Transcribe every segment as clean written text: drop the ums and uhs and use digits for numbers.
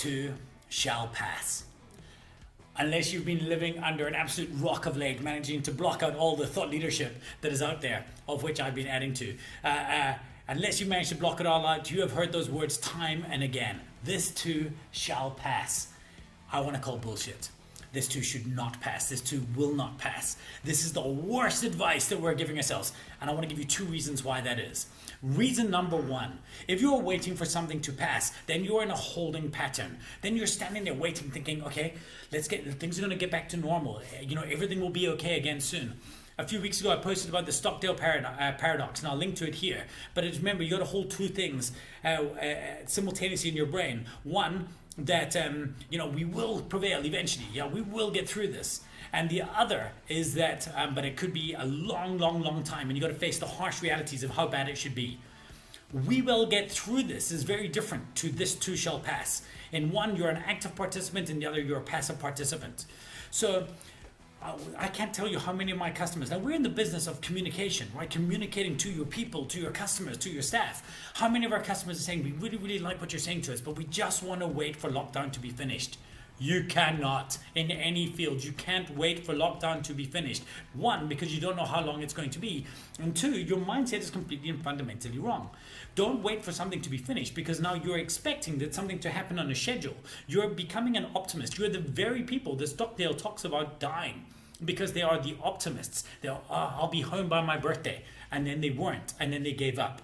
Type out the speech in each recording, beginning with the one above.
too shall pass. Unless you've been living under an absolute rock of late, managing to block out all the thought leadership that is out there, of which I've been adding to. Unless you manage to block it all out, you have heard those words time and again. This too shall pass. I want to call bullshit. This too should not pass. This too will not pass. This is the worst advice that we're giving ourselves. And I want to give you 2 reasons why that is. Reason number 1, if you're waiting for something to pass, then you're in a holding pattern. Then you're standing there waiting, thinking, okay, things are going to get back to normal. Everything will be okay again soon. A few weeks ago, I posted about the Stockdale Paradox, and I'll link to it here. But remember, you got to hold 2 things simultaneously in your brain. One, that we will prevail eventually. Yeah, we will get through this. And the other is that, but it could be a long, long, long time, and you got to face the harsh realities of how bad it should be. We will get through this is very different to this too shall pass. In one, you're an active participant, in the other, you're a passive participant. So I can't tell you how many of my customers, now we're in the business of communication, right? Communicating to your people, to your customers, to your staff. How many of our customers are saying, we really, really like what you're saying to us, but we just want to wait for lockdown to be finished. You cannot, in any field, you can't wait for lockdown to be finished. 1, because you don't know how long it's going to be. And 2, your mindset is completely and fundamentally wrong. Don't wait for something to be finished, because now you're expecting that something to happen on a schedule. You're becoming an optimist. You're the very people that Stockdale talks about dying, because they are the optimists. I'll be home by my birthday. And then they weren't, and then they gave up.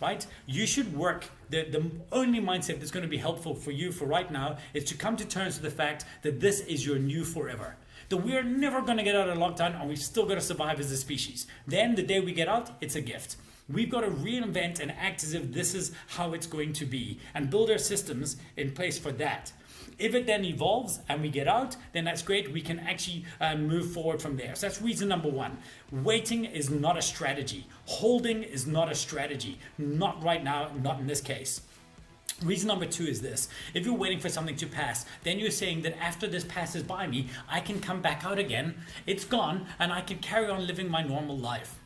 Right? You should work. The only mindset that's going to be helpful for you for right now is to come to terms with the fact that this is your new forever. That we're never going to get out of lockdown, and we've still got to survive as a species. Then the day we get out, it's a gift. We've got to reinvent and act as if this is how it's going to be, and build our systems in place for that. If it then evolves and we get out, then that's great. We can actually move forward from there. So that's reason number 1. Waiting is not a strategy. Holding is not a strategy. Not right now, not in this case. Reason number 2 is this. If you're waiting for something to pass, then you're saying that after this passes by me, I can come back out again. It's gone, and I can carry on living my normal life.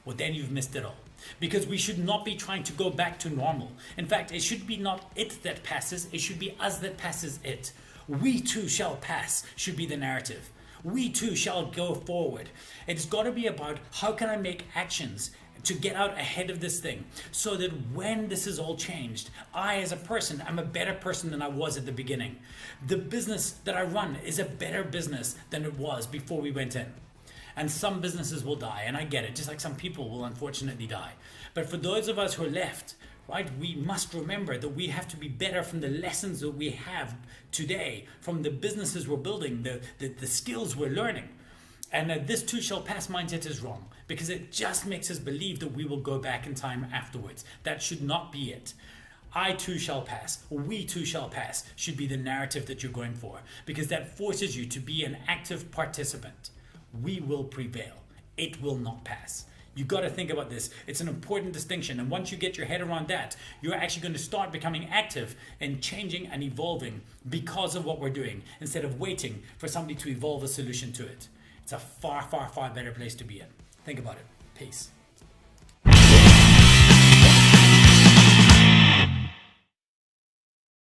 Well, then you've missed it all. Because we should not be trying to go back to normal. In fact, it should be not it that passes, it should be us that passes it. We too shall pass should be the narrative. We too shall go forward. It's got to be about how can I make actions to get out ahead of this thing, so that when this is all changed, I as a person am a better person than I was at the beginning. The business that I run is a better business than it was before we went in. And some businesses will die, and I get it, just like some people will unfortunately die. But for those of us who are left, right, we must remember that we have to be better from the lessons that we have today, from the businesses we're building, the skills we're learning. And this too shall pass mindset is wrong, because it just makes us believe that we will go back in time afterwards. That should not be it. I too shall pass, we too shall pass should be the narrative that you're going for, because that forces you to be an active participant. We will prevail. It will not pass. You got to think about this. It's an important distinction. And once you get your head around that, you're actually going to start becoming active and changing and evolving because of what we're doing, instead of waiting for somebody to evolve a solution to it. It's a far, far, far better place to be in. Think about it. Peace.